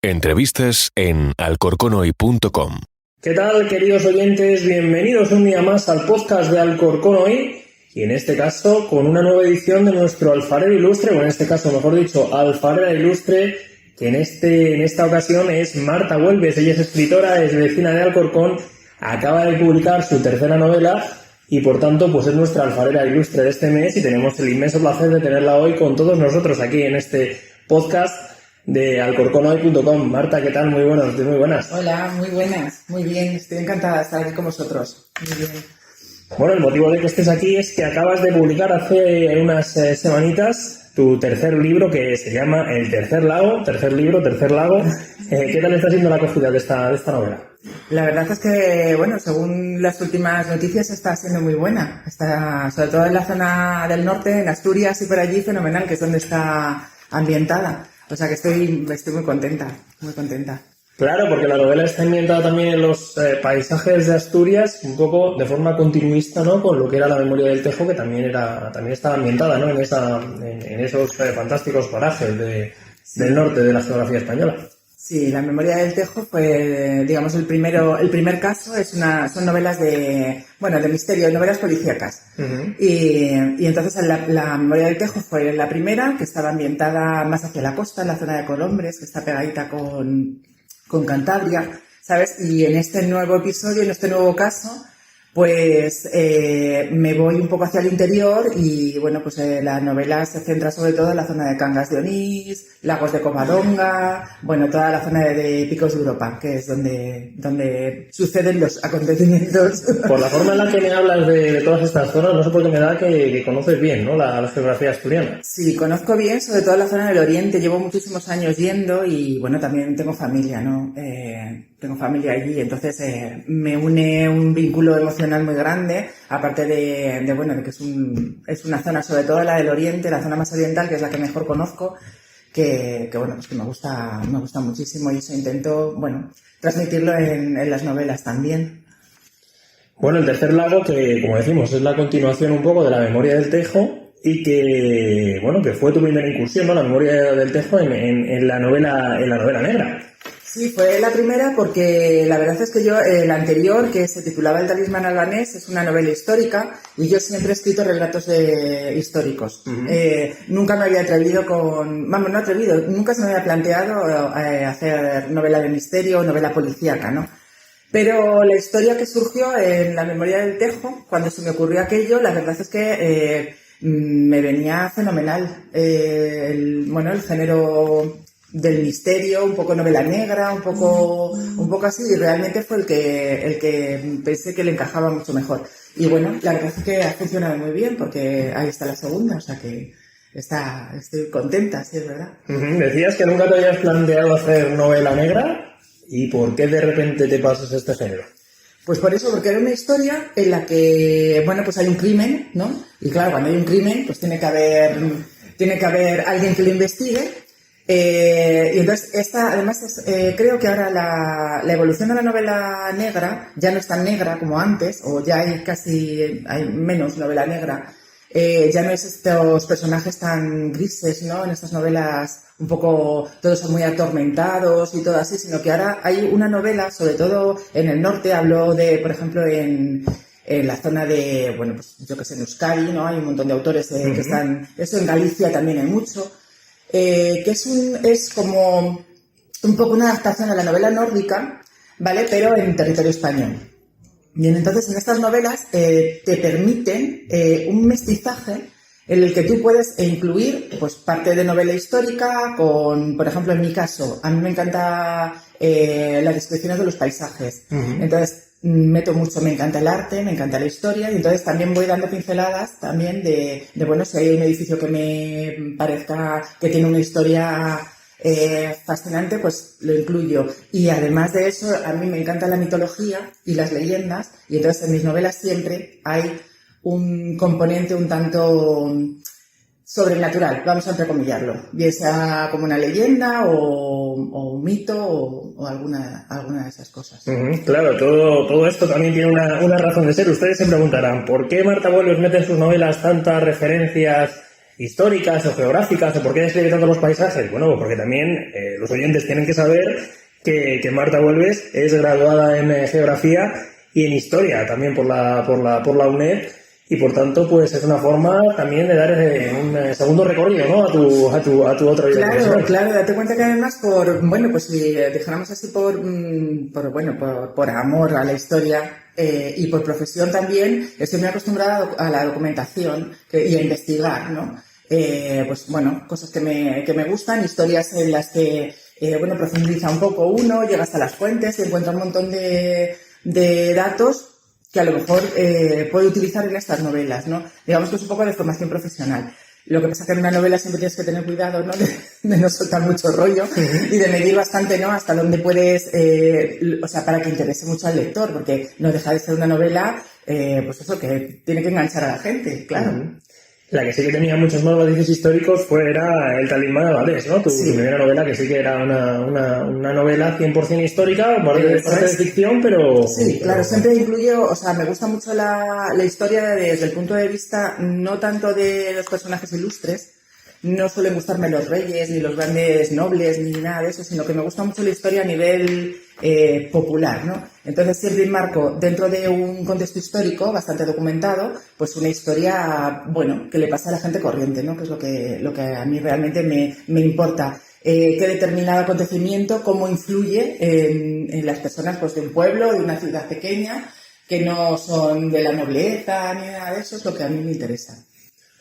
Entrevistas en alcorconhoy.com. ¿Qué tal, queridos oyentes? Bienvenidos un día más al podcast de Alcorcón Hoy, y en este caso con una nueva edición de nuestro alfarero ilustre, o en este caso, mejor dicho, alfarera ilustre, que en esta ocasión es Marta Güelves. Ella es escritora, es vecina de Alcorcón, acaba de publicar su tercera novela y por tanto pues es nuestra alfarera ilustre de este mes, y tenemos el inmenso placer de tenerla hoy con todos nosotros aquí en este podcast de alcorconhoy.com. Marta, ¿qué tal? Muy buenas. Hola, muy buenas, muy bien, estoy encantada de estar aquí con vosotros. Muy bien. Bueno, el motivo de que estés aquí es que acabas de publicar hace unas semanitas tu tercer libro, que se llama El Tercer Lago. ¿Qué tal está siendo la acogida de esta novela? La verdad es que, bueno, según las últimas noticias, está siendo muy buena. Está, sobre todo en la zona del norte, en Asturias y por allí, fenomenal, que es donde está ambientada. O sea que estoy muy contenta, muy contenta. Claro, porque la novela está ambientada también en los paisajes de Asturias, un poco de forma continuista, ¿no?, con lo que era la Memoria del Tejo, que también estaba ambientada, ¿no?, en esos fantásticos parajes del norte de la geografía española. Sí, La Memoria del Tejo fue, digamos, el primer caso. Son novelas de misterio, novelas policíacas. Uh-huh. Y entonces la Memoria del Tejo fue la primera, que estaba ambientada más hacia la costa, en la zona de Colombres, que está pegadita con Cantabria, ¿sabes? Y en este nuevo episodio, en este nuevo caso, pues me voy un poco hacia el interior y, bueno, pues la novela se centra sobre todo en la zona de Cangas de Onís, Lagos de Covadonga, bueno, toda la zona de Picos de Europa, que es donde suceden los acontecimientos. Por la forma en la que me hablas de todas estas zonas, no sé por qué me da que conoces bien, ¿no?, la geografía asturiana. Sí, conozco bien, sobre todo la zona del oriente. Llevo muchísimos años yendo y, bueno, también tengo familia, ¿no? Tengo familia allí, entonces me une un vínculo emocional muy grande, aparte de que es una zona, sobre todo la del oriente, la zona más oriental, que es la que mejor conozco, que me gusta muchísimo, y eso intento, transmitirlo en las novelas también. Bueno, El Tercer Lago, que como decimos es la continuación un poco de La Memoria del Tejo, y que fue tu primera incursión, ¿no?, La Memoria del Tejo en la novela negra. Sí, fue la primera porque la verdad es que yo, la anterior, que se titulaba El Talismán albanés, es una novela histórica y yo siempre he escrito relatos históricos. Uh-huh. Nunca me había nunca se me había planteado hacer novela de misterio o novela policíaca, ¿no? Pero la historia que surgió en La Memoria del Tejo, cuando se me ocurrió aquello, la verdad es que me venía fenomenal. El género del misterio, un poco novela negra, un poco así, y realmente fue el que pensé que le encajaba mucho mejor. Y bueno, la verdad es que ha funcionado muy bien, porque ahí está la segunda, o sea que estoy contenta, sí, es verdad. Uh-huh. Decías que nunca te habías planteado hacer novela negra, ¿y por qué de repente te pasas este género? Pues por eso, porque era una historia en la que, pues hay un crimen, ¿no? Y claro, cuando hay un crimen, pues tiene que haber alguien que lo investigue. Y entonces esta, además, creo que ahora la evolución de la novela negra ya no es tan negra como antes, o ya hay menos novela negra. Ya no es estos personajes tan grises, ¿no?, en estas novelas un poco, todos son muy atormentados y todo así, sino que ahora hay una novela, sobre todo en el norte, hablo de, por ejemplo, en la zona de, en Euskadi, ¿no?, hay un montón de autores que están, eso en Galicia también hay mucho. Que es como un poco una adaptación a la novela nórdica, ¿vale?, pero en territorio español. Bien, entonces en estas novelas te permiten un mestizaje en el que tú puedes incluir pues parte de novela histórica con, por ejemplo, en mi caso, a mí me encanta las descripciones de los paisajes. Uh-huh. Entonces meto mucho, me encanta el arte, me encanta la historia, y entonces también voy dando pinceladas también de si hay un edificio que me parezca que tiene una historia fascinante, pues lo incluyo. Y además de eso, a mí me encanta la mitología y las leyendas, y entonces en mis novelas siempre hay un componente un tanto sobrenatural, vamos a entrecomillarlo, bien sea como una leyenda o un mito o alguna de esas cosas. Uh-huh. Claro, todo esto también tiene una razón de ser. Ustedes se preguntarán, ¿por qué Marta Güelves mete en sus novelas tantas referencias históricas o geográficas, o por qué describe tanto los paisajes. Bueno, pues porque también los oyentes tienen que saber que Marta Huelves es graduada en geografía y en historia también por la UNED, y por tanto pues es una forma también de dar un segundo recorrido, ¿no? a tu otra vida profesional. Claro, date cuenta que además pues si dijéramos así por amor a la historia y por profesión también, estoy muy acostumbrada a la documentación y a investigar, ¿no? Cosas que me gustan, historias en las que profundiza un poco uno, llega hasta las fuentes y encuentra un montón de datos que a lo mejor puede utilizar en estas novelas, ¿no? Digamos que es un poco de formación profesional. Lo que pasa es que en una novela siempre tienes que tener cuidado, ¿no? De no soltar mucho rollo y de medir bastante, ¿no? Hasta dónde puedes, para que interese mucho al lector, porque no deja de ser una novela, que tiene que enganchar a la gente, claro. Uh-huh. La que sí que tenía muchos más matices históricos era El Talismán de Valdés, ¿no? Tu primera novela, que sí que era una novela 100% histórica, parte de ficción, pero... Sí, claro, siempre incluyo, me gusta mucho la historia desde el punto de vista no tanto de los personajes ilustres, no suelen gustarme los reyes, ni los grandes nobles, ni nada de eso, sino que me gusta mucho la historia a nivel popular, ¿no? Entonces siempre enmarco dentro de un contexto histórico bastante documentado, pues una historia, que le pasa a la gente corriente, ¿no? Que es lo que a mí realmente me importa. Qué determinado acontecimiento, cómo influye en las personas pues de un pueblo, de una ciudad pequeña, que no son de la nobleza ni nada de eso, es lo que a mí me interesa.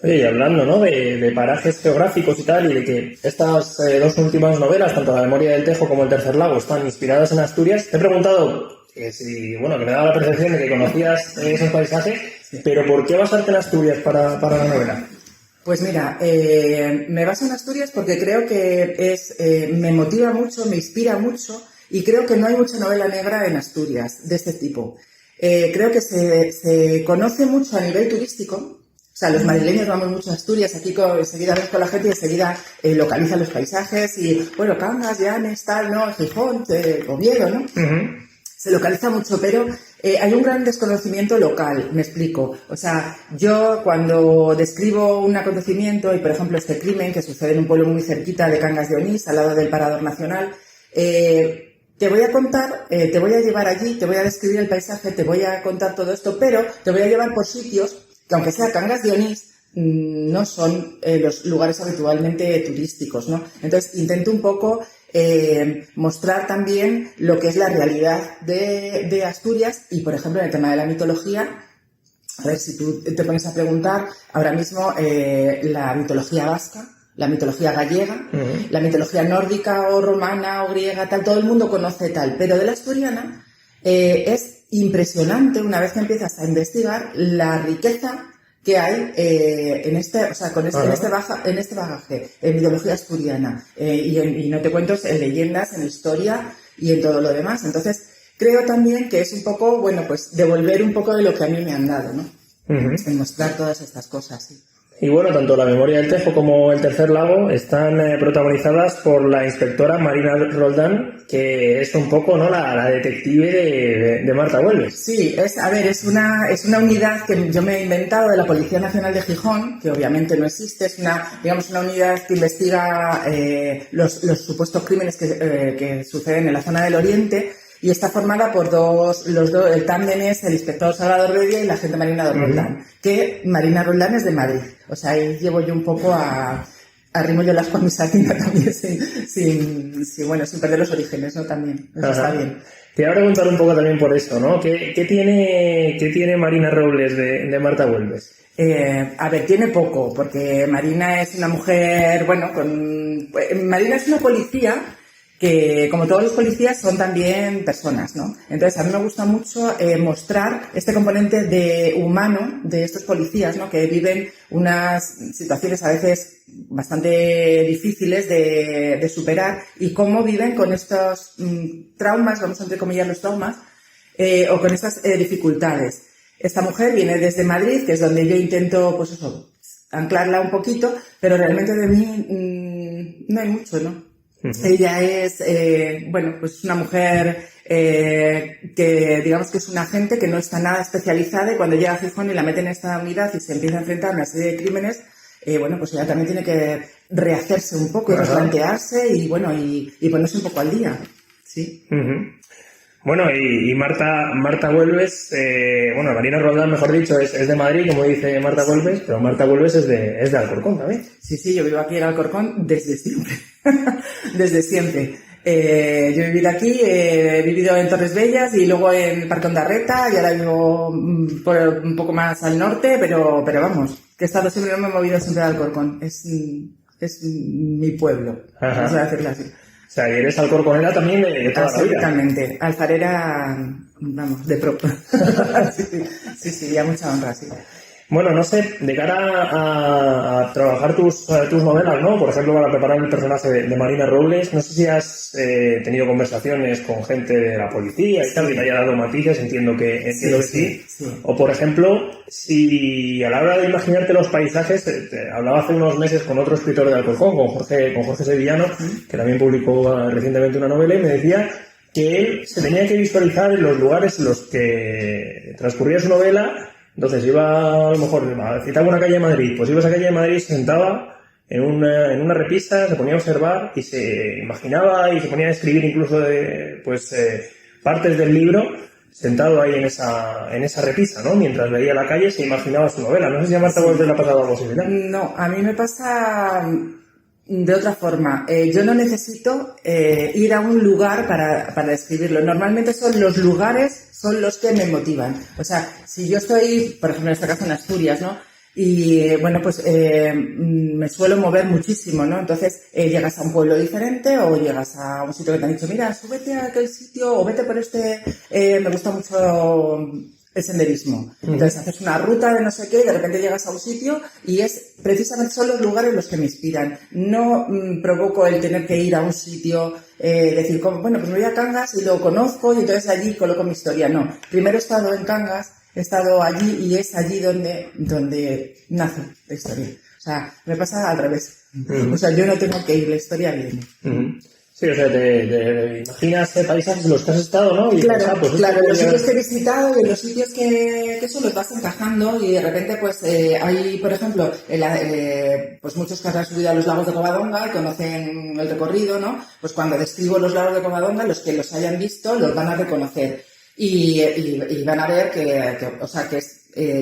Oye, y hablando, ¿no? de parajes geográficos y tal, y de que estas dos últimas novelas, tanto La Memoria del Tejo como El Tercer Lago, están inspiradas en Asturias, te he preguntado que me daba la percepción de que conocías esos paisajes, pero ¿por qué basarte en Asturias para la novela? Pues mira, me baso en Asturias porque creo que me motiva mucho, me inspira mucho, y creo que no hay mucha novela negra en Asturias de este tipo. Creo que se conoce mucho a nivel turístico. O sea, los madrileños vamos mucho a Asturias, aquí enseguida ves con la gente y enseguida localizan los paisajes y, Cangas, Llanes, tal, ¿no? Gijón, Oviedo, ¿no? Uh-huh. Se localiza mucho, pero hay un gran desconocimiento local, me explico. O sea, yo cuando describo un acontecimiento, y por ejemplo este crimen que sucede en un pueblo muy cerquita de Cangas de Onís, al lado del Parador Nacional, te voy a contar, te voy a llevar allí, te voy a describir el paisaje, te voy a contar todo esto, pero te voy a llevar por sitios que, aunque sea Cangas de Onís, no son los lugares habitualmente turísticos, ¿no? Entonces intento un poco mostrar también lo que es la realidad de Asturias, y por ejemplo en el tema de la mitología, a ver, si tú te pones a preguntar ahora mismo la mitología vasca, la mitología gallega, uh-huh, la mitología nórdica o romana o griega, tal, todo el mundo conoce tal, pero de la asturiana es impresionante una vez que empiezas a investigar la riqueza que hay en este bagaje, en mitología asturiana, y no te cuento en leyendas, en historia y en todo lo demás. Entonces creo también que es un poco, devolver un poco de lo que a mí me han dado, ¿no? Uh-huh. En mostrar todas estas cosas, sí. Y tanto La Memoria del Tejo como El Tercer Lago están protagonizadas por la inspectora Marina Roldán, que es un poco, ¿no?, la detective de Marta Huelves. Sí, es una unidad que yo me he inventado de la Policía Nacional de Gijón, que obviamente no existe, es una unidad que investiga los supuestos crímenes que suceden en la zona del Oriente, y está formada por el tándem es el inspector Salvador Bedia y la agente Marina Roldán, que Marina Roldán es de Madrid. O sea, ahí llevo yo un poco arrimo yo las con mi saquina también, sin perder los orígenes, ¿no? También, eso está bien. Te voy a preguntar un poco también por eso, ¿no? ¿Qué tiene Marina Robles de Marta Huelves? Tiene poco, porque Marina es una mujer, Marina es una policía que, como todos los policías, son también personas, ¿no? Entonces, a mí me gusta mucho mostrar este componente humano de estos policías, ¿no?, que viven unas situaciones a veces bastante difíciles de superar, y cómo viven con estos traumas, vamos a entrecomillar los traumas, o con estas dificultades. Esta mujer viene desde Madrid, que es donde yo intento, anclarla un poquito, pero realmente de mí no hay mucho, ¿no? Uh-huh. Ella es, una mujer que digamos que es una agente que no está nada especializada, y cuando llega a Gijón y la meten en esta unidad y se empieza a enfrentar a una serie de crímenes, bueno, pues ella también tiene que rehacerse un poco y replantearse y, bueno, y ponerse un poco al día. Sí. Bueno, y Marta Güelves, bueno, Marina Roldán, mejor dicho, es de Madrid, como dice Marta Güelves, pero Marta Güelves es de Alcorcón también. Sí, yo vivo aquí en Alcorcón desde siempre. Desde siempre. Yo he vivido aquí, he vivido en Torres Bellas y luego en Parque Ondarreta y ahora vivo un poco más al norte, pero vamos, que he estado siempre, no me he movido siempre de Alcorcón. Es mi pueblo, vamos a decirlo así. O sea, y eres alcorconera también de toda la vida. Absolutamente. Alfarera, vamos, de pro. Sí, ya mucha honra, sí. Bueno, no sé, de cara a trabajar tus novelas, ¿no? Por ejemplo, para preparar el personaje de Marina Robles, no sé si has tenido conversaciones con gente de la policía y tal, que te haya dado matices, entiendo que sí. O, por ejemplo, si a la hora de imaginarte los paisajes, hablaba hace unos meses con otro escritor de Alcorcón, con Jorge Sevillano, que también publicó recientemente una novela, y me decía que él se tenía que visualizar en los lugares en los que transcurría su novela. Entonces iba, a lo mejor, citaba una calle de Madrid, pues iba a esa calle de Madrid, se sentaba en una repisa, se ponía a observar y se imaginaba y se ponía a escribir incluso partes del libro sentado ahí en esa repisa, ¿no? Mientras veía la calle se imaginaba su novela. No sé si a Marta Güelves le ha pasado algo similar. No, a mí me pasa de otra forma. Yo no necesito ir a un lugar para escribirlo. Normalmente son los lugares son los que me motivan. O sea, si yo estoy, por ejemplo, en este caso en Asturias, ¿no? Y, bueno, pues me suelo mover muchísimo, ¿no? Entonces, llegas a un pueblo diferente o llegas a un sitio que te han dicho, mira, súbete a aquel sitio o vete por este... me gusta mucho el senderismo. Entonces, haces una ruta de no sé qué y de repente llegas a un sitio y precisamente son los lugares los que me inspiran. No provoco el tener que ir a un sitio, decir, bueno, pues me voy a Cangas y lo conozco y entonces allí coloco mi historia. No. Primero he estado en Cangas, he estado allí y es allí donde nace la historia. O sea, me pasa al revés. O sea, yo no tengo que ir, la historia viene. Sí, o sea, te imaginas paisajes en los que has estado, ¿no? Y claro, los sitios que he visitado y los sitios que eso los vas encajando y de repente pues hay, por ejemplo, pues muchos que han subido a los lagos de Covadonga y conocen el recorrido, ¿no? Pues cuando describo los lagos de Covadonga, los que los hayan visto los van a reconocer y van a ver que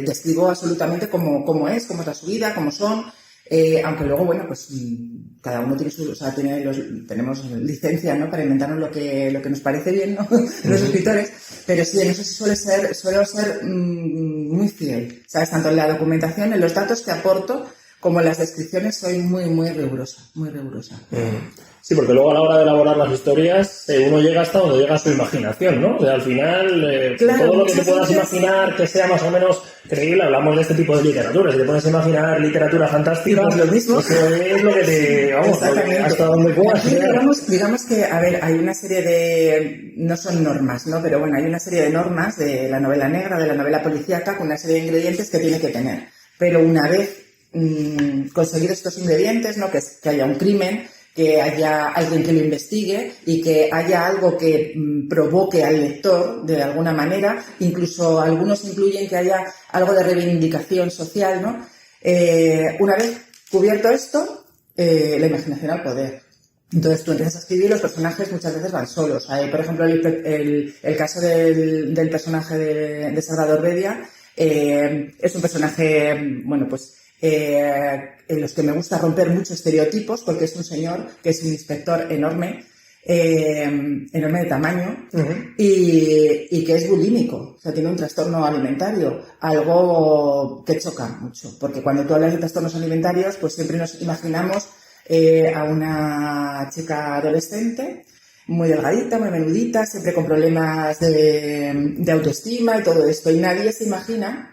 describo absolutamente cómo es la subida, cómo son. Aunque luego, bueno, pues cada uno tiene tenemos licencia, ¿no? Para inventarnos lo que nos parece bien, ¿no? Los escritores, pero sí, en eso sí suelo ser muy fiel, ¿sabes? Tanto en la documentación, en los datos que aporto, como en las descripciones soy muy, muy rigurosa, muy rigurosa. Sí, porque luego a la hora de elaborar las historias, uno llega hasta donde llega su imaginación, ¿no? O sea, al final, claro, todo lo que te puedas imaginar que sea más o menos creíble, hablamos de este tipo de literatura. Si te pones a imaginar literatura fantástica, pues lo mismo. Eso es lo que te... Vamos, hasta donde puedas. Digamos que, a ver, hay una serie de... No son normas, ¿no? Pero bueno, hay una serie de normas de la novela negra, de la novela policíaca, con una serie de ingredientes que tiene que tener. Pero una vez conseguido estos ingredientes, ¿no? Que haya un crimen, que haya alguien que lo investigue y que haya algo que provoque al lector de alguna manera. Incluso algunos incluyen que haya algo de reivindicación social, ¿no? Una vez cubierto esto, la imaginación al poder. Entonces tú empiezas a escribir, los personajes muchas veces van solos. Hay, por ejemplo, el caso del personaje de Salvador Bedia, es un personaje, bueno, pues en los que me gusta romper muchos estereotipos, porque es un señor que es un inspector enorme de tamaño, y que es bulímico, o sea, tiene un trastorno alimentario, algo que choca mucho, porque cuando tú hablas de trastornos alimentarios, pues siempre nos imaginamos a una chica adolescente muy delgadita, muy menudita, siempre con problemas de autoestima y todo esto, y nadie se imagina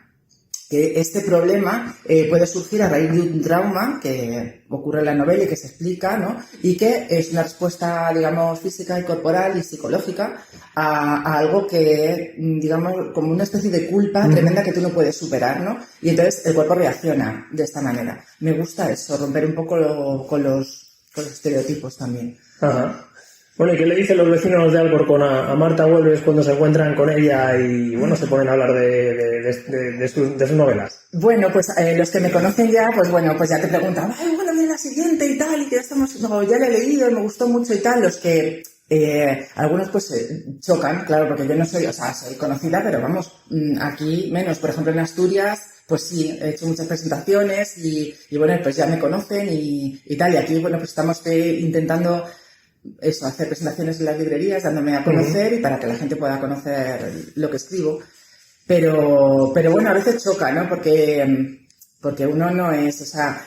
que este problema puede surgir a raíz de un trauma que ocurre en la novela y que se explica, ¿no? Y que es una respuesta, digamos, física y corporal y psicológica a algo que, digamos, como una especie de culpa tremenda que tú no puedes superar, ¿no? Y entonces el cuerpo reacciona de esta manera. Me gusta eso, romper un poco con los estereotipos también. Ajá. Bueno, ¿y qué le dicen los vecinos de Alcorcón a Marta Huelves cuando se encuentran con ella y, bueno, se ponen a hablar de sus novelas? Bueno, pues los que me conocen ya, pues bueno, pues ya te preguntan, ay, bueno, viene la siguiente y tal, y que ya estamos, no, ya la he leído y me gustó mucho y tal. Los que, algunos pues chocan, claro, porque yo no soy, o sea, soy conocida, pero vamos, aquí menos. Por ejemplo, en Asturias, pues sí, he hecho muchas presentaciones y bueno, pues ya me conocen y tal. Y aquí, bueno, pues estamos intentando eso, hacer presentaciones en las librerías, dándome a conocer y para que la gente pueda conocer lo que escribo. Pero bueno, a veces choca, ¿no? Porque uno no es, o sea,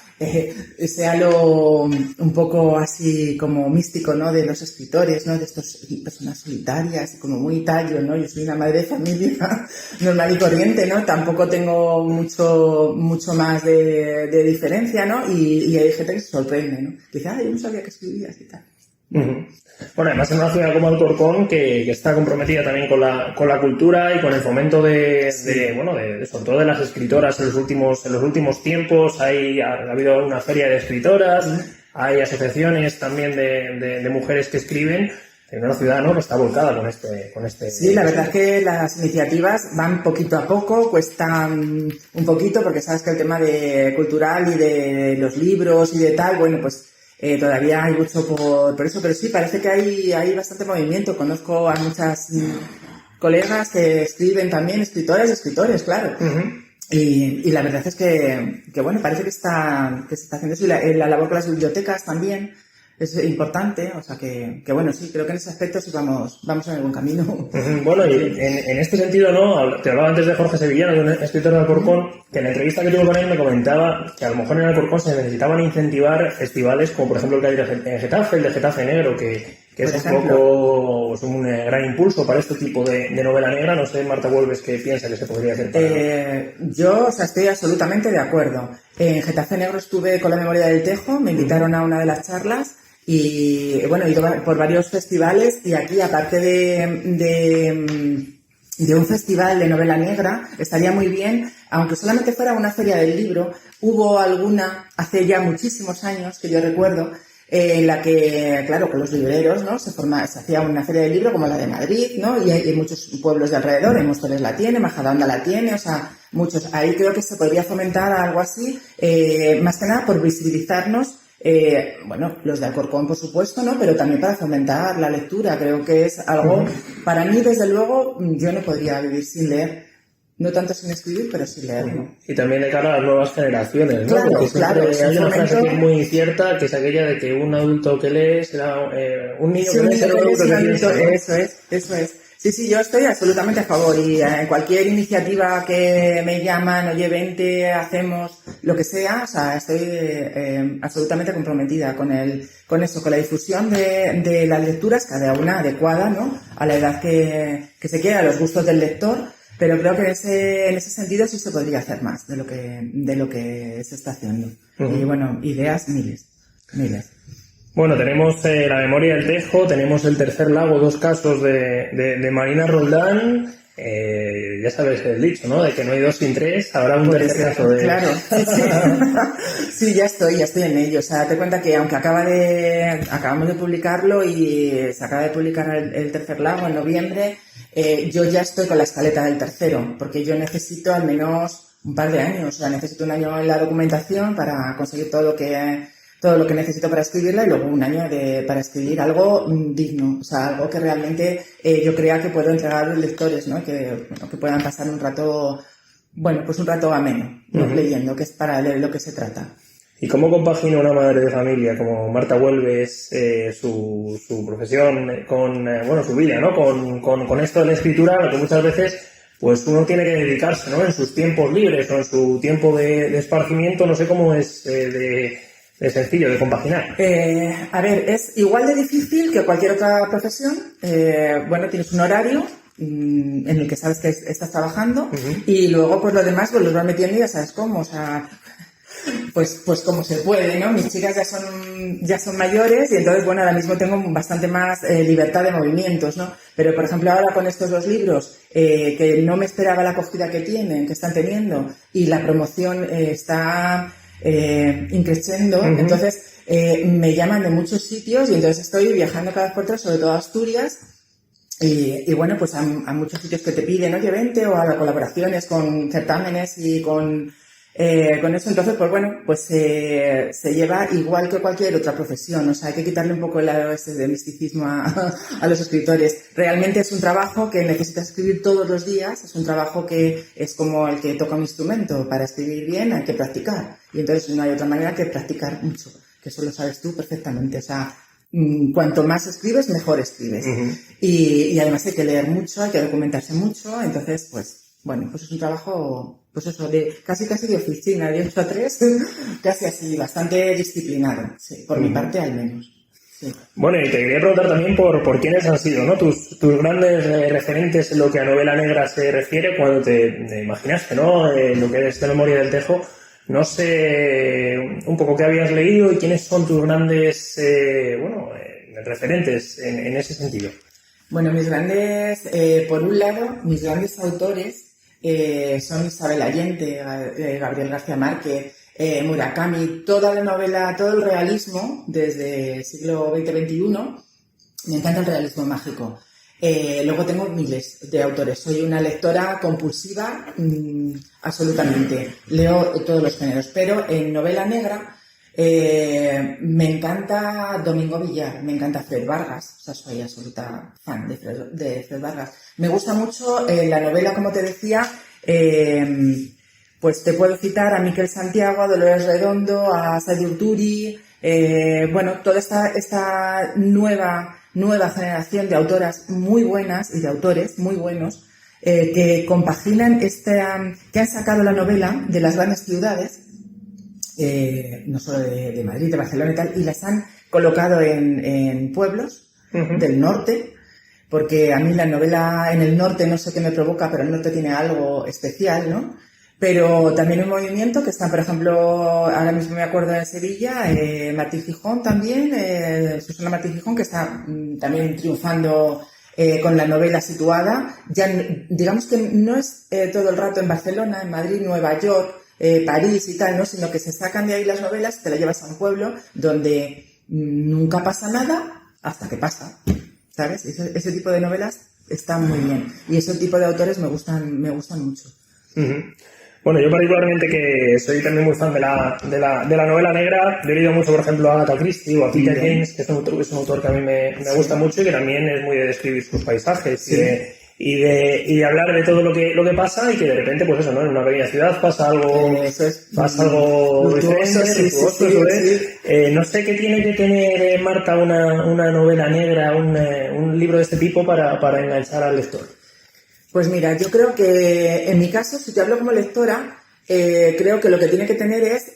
sea lo un poco así como místico, ¿no? De los escritores, ¿no? De estas personas solitarias y como muy tallo, ¿no? Yo soy una madre de familia normal y corriente, ¿no? Tampoco tengo mucho más de diferencia, ¿no? Y hay gente que se sorprende, ¿no? Que dice, yo no sabía que escribías y tal. Uh-huh. Bueno, además en una ciudad como Alcorcón que está comprometida también con la cultura y con el fomento sobre todo de las escritoras en los últimos tiempos. Ha habido una feria de escritoras, hay asociaciones también de mujeres que escriben. En una ciudad, ¿no?, que está volcada con este. Sí, la verdad es que las iniciativas van poquito a poco, cuestan un poquito, porque sabes que el tema de cultural y de los libros y de tal, bueno, pues todavía hay mucho por eso, pero sí, parece que hay bastante movimiento. Conozco a muchas colegas que escriben también, escritoras y escritores, claro. Uh-huh. Y la verdad es que bueno, parece que se está haciendo eso. Y la labor con las bibliotecas también es importante, o sea que bueno, sí, creo que en ese aspecto sí vamos en el buen camino. Uh-huh. Bueno, y en este sentido, ¿no? Te hablaba antes de Jorge Sevillano, de un escritor de Alcorcón, que en la entrevista que tuve con él me comentaba que a lo mejor en Alcorcón se necesitaban incentivar festivales como por ejemplo el que hay en Getafe, el de Getafe Negro, que es un gran impulso para este tipo de novela negra. No sé, Marta Huelves, ¿qué piensa que se podría hacer? Yo, o sea, estoy absolutamente de acuerdo. En Getafe Negro estuve con la Memoria del Tejo, me invitaron a una de las charlas. Y bueno, he ido por varios festivales y aquí, aparte de un festival de novela negra, estaría muy bien, aunque solamente fuera una feria del libro. Hubo alguna hace ya muchísimos años, que yo recuerdo, en la que, claro, con los libreros, ¿no? Se hacía una feria del libro como la de Madrid, ¿no? Y hay muchos pueblos de alrededor, en Móstoles la tiene, Majadahonda la tiene, o sea, muchos. Ahí creo que se podría fomentar algo así, más que nada por visibilizarnos. Bueno, los de Alcorcón, por supuesto, ¿no? Pero también para fomentar la lectura. Creo que es algo, para mí, desde luego, yo no podría vivir sin leer. No tanto sin escribir, pero sin leer, ¿no? Y también de cara a las nuevas generaciones, ¿no? Claro, porque claro. Hay una frase que es muy cierta, que es aquella de que un adulto que lee será un niño que lee será un adulto que piensa. Eso es. Sí, yo estoy absolutamente a favor y cualquier iniciativa que me llaman, oye, vente, hacemos lo que sea, o sea, estoy absolutamente comprometida con eso, con la difusión de las lecturas, cada una adecuada, ¿no?, a la edad que se quiera, a los gustos del lector, pero creo que en ese sentido sí se podría hacer más de lo que se está haciendo. Uh-huh. Y bueno, ideas miles. Bueno, tenemos la Memoria del Tejo, tenemos El Tercer Lago, 2 casos de Marina Roldán. Ya sabes el dicho, ¿no? De que no hay 2 sin 3, habrá un tercer caso de... Claro, sí, ya estoy en ello. O sea, date cuenta que aunque acabamos de publicarlo y se acaba de publicar el Tercer Lago en noviembre, yo ya estoy con la escaleta del tercero, porque yo necesito al menos un par de años. O sea, necesito un año en la documentación para conseguir todo lo que necesito para escribirla y luego un año para escribir algo digno, o sea, algo que realmente yo crea que puedo entregar a los lectores, ¿no? Que puedan pasar un rato, bueno, pues un rato ameno, ¿no? Uh-huh. Leyendo, que es para leer lo que se trata. ¿Y cómo compagina una madre de familia como Marta Huelves su profesión con su vida, ¿no? Con esto de la escritura, lo que muchas veces pues uno tiene que dedicarse, ¿no? En sus tiempos libres o en su tiempo de esparcimiento, no sé cómo es de sencillo de compaginar. A ver, es igual de difícil que cualquier otra profesión. Bueno, tienes un horario en el que sabes que estás trabajando. Uh-huh. Y luego pues lo demás pues los vas metiendo y ya sabes cómo, o sea, pues como se puede, ¿no? Mis chicas ya son mayores y entonces, bueno, ahora mismo tengo bastante más libertad de movimientos, ¿no? Pero, por ejemplo, ahora con estos 2 libros, que no me esperaba la acogida que están teniendo, y la promoción está increciendo, uh-huh. Entonces me llaman de muchos sitios y entonces estoy viajando cada vez por atrás, sobre todo a Asturias. Y bueno, pues a muchos sitios que te piden, oye, vente, o a colaboraciones con certámenes y con eso. Entonces, pues bueno, pues se lleva igual que cualquier otra profesión. O sea, hay que quitarle un poco el lado ese de misticismo a los escritores. Realmente es un trabajo que necesitas escribir todos los días. Es un trabajo que es como el que toca un instrumento. Para escribir bien hay que practicar. Y entonces no hay otra manera que practicar mucho. Que eso lo sabes tú perfectamente. O sea, cuanto más escribes, mejor escribes. Y además hay que leer mucho, hay que documentarse mucho. Entonces, pues, bueno, pues es un trabajo, pues eso, de casi de oficina, de 8 a 3, casi así, bastante disciplinado, sí, por mi parte al menos. Sí. Bueno, y te quería preguntar también por quiénes han sido, ¿no? Tus grandes referentes en lo que a novela negra se refiere cuando te imaginaste, ¿no? Lo que es de Memoria del Tejo. No sé un poco qué habías leído y quiénes son tus grandes, referentes en ese sentido. Bueno, mis grandes, por un lado, mis grandes autores son Isabel Allende, Gabriel García Márquez, Murakami, toda la novela, todo el realismo desde el siglo XX-XXI. Me encanta el realismo mágico. Luego tengo miles de autores. Soy una lectora compulsiva, absolutamente. Leo todos los géneros. Pero en novela negra me encanta Domingo Villar, me encanta Fred Vargas. O sea, soy absoluta fan de Fred Vargas. Me gusta mucho la novela, como te decía. Pues te puedo citar a Miquel Santiago, a Dolores Redondo, a Sadi Urturi. Toda esta nueva generación de autoras muy buenas y de autores muy buenos que compaginan que han sacado la novela de las grandes ciudades, no solo de Madrid, de Barcelona y tal, y las han colocado en pueblos del norte, porque a mí la novela en el norte no sé qué me provoca, pero el norte tiene algo especial, ¿no? Pero también un movimiento que está, por ejemplo, ahora mismo me acuerdo de Sevilla, Martí Gijón también, Susana Martí Gijón, que está también triunfando con la novela situada. Ya, digamos que no es todo el rato en Barcelona, en Madrid, Nueva York, París y tal, ¿no? Sino que se sacan de ahí las novelas, te las llevas a un pueblo donde nunca pasa nada hasta que pasa, ¿sabes? Ese tipo de novelas están muy bien. Y ese tipo de autores me gustan mucho. Bueno, yo particularmente que soy también muy fan de la novela negra, yo he leído mucho, por ejemplo, a Agatha Christie o a Peter James, que es un autor que a mí me gusta mucho y que también es muy de describir sus paisajes y de hablar de todo lo que pasa y que de repente, pues eso, ¿no? En una pequeña ciudad pasa algo diferente, no sé qué tiene que tener, Marta, una novela negra, un libro de este tipo para enganchar al lector. Pues mira, yo creo que en mi caso, si te hablo como lectora, creo que lo que tiene que tener es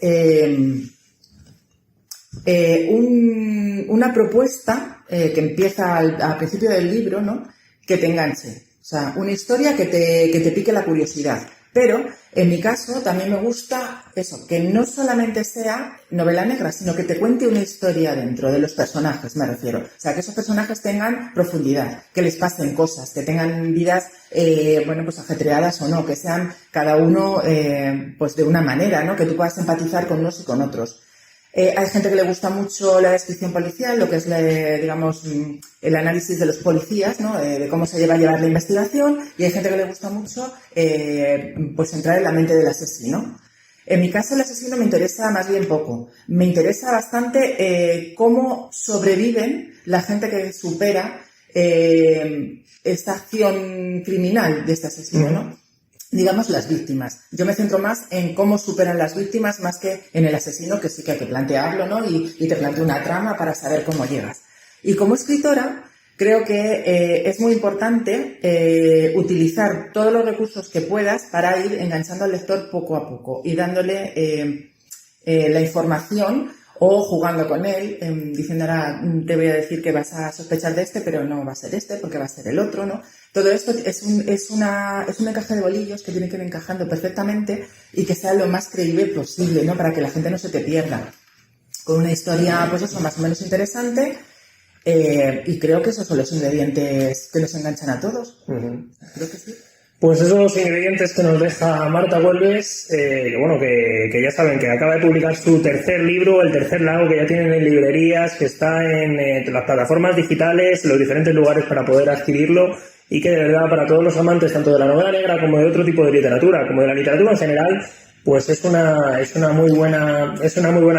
una propuesta que empieza al principio del libro, ¿no? Que te enganche. O sea, una historia que te pique la curiosidad. Pero, en mi caso, también me gusta eso, que no solamente sea novela negra, sino que te cuente una historia dentro de los personajes, me refiero. O sea, que esos personajes tengan profundidad, que les pasen cosas, que tengan vidas, pues ajetreadas o no, que sean cada uno, pues de una manera, ¿no? Que tú puedas empatizar con unos y con otros. Hay gente que le gusta mucho la descripción policial, lo que es, digamos, el análisis de los policías, ¿no? De cómo se lleva a llevar la investigación, y hay gente que le gusta mucho, pues entrar en la mente del asesino. En mi caso, el asesino me interesa más bien poco. Me interesa bastante cómo sobreviven la gente que supera esta acción criminal de este asesino, ¿no? Digamos, las víctimas. Yo me centro más en cómo superan las víctimas más que en el asesino, que sí que hay que plantearlo, ¿no? Y te planteo una trama para saber cómo llegas. Y como escritora, creo que es muy importante utilizar todos los recursos que puedas para ir enganchando al lector poco a poco y dándole la información o jugando con él, diciendo ahora te voy a decir que vas a sospechar de este, pero no va a ser este porque va a ser el otro, ¿no? Todo esto es un encaje de bolillos que tiene que ir encajando perfectamente y que sea lo más creíble posible, ¿no? Para que la gente no se te pierda. Con una historia, pues eso, más o menos interesante, y creo que esos son los ingredientes que nos enganchan a todos. Creo que sí. Pues esos ingredientes que nos deja Marta Güelves, que ya saben que acaba de publicar su tercer libro, El tercer lago, que ya tienen en librerías, que está en las plataformas digitales, en los diferentes lugares para poder adquirirlo, y que de verdad para todos los amantes tanto de la novela negra como de otro tipo de literatura, como de la literatura en general, pues es una muy buena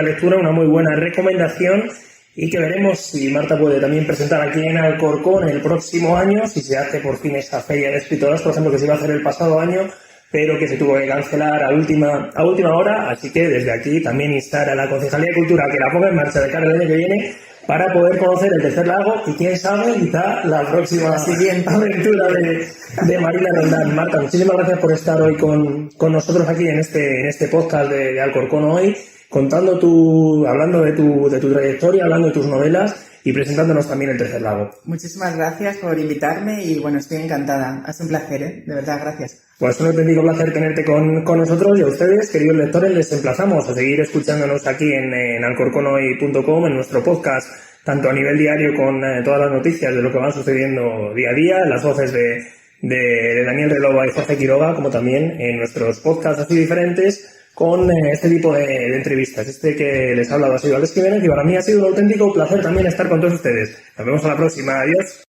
lectura, una muy buena recomendación. Y que veremos si Marta puede también presentar aquí en Alcorcón el próximo año, si se hace por fin esa feria de escritoras, por ejemplo, que se iba a hacer el pasado año, pero que se tuvo que cancelar a última hora. Así que desde aquí también instar a la Concejalía de Cultura que la ponga en marcha de cara al año que viene para poder conocer el tercer lago y, quién sabe, quizá la próxima siguiente aventura de Marina Roldán. Marta, muchísimas gracias por estar hoy con nosotros aquí en este podcast de Alcorcón hoy, hablando de tu trayectoria, hablando de tus novelas y presentándonos también el tercer lago. Muchísimas gracias por invitarme y bueno, estoy encantada. Ha sido un placer, de verdad, gracias. Pues un auténtico placer tenerte con nosotros, y a ustedes, queridos lectores, les emplazamos a seguir escuchándonos aquí en alcorconoy.com, en nuestro podcast, tanto a nivel diario con todas las noticias de lo que van sucediendo día a día, las voces de Daniel Relova y Jorge Quiroga, como también en nuestros podcasts así diferentes, con este tipo de entrevistas. Que les ha hablado ha sido Alex Jiménez, y para mí ha sido un auténtico placer también estar con todos ustedes. Nos vemos a la próxima. Adiós.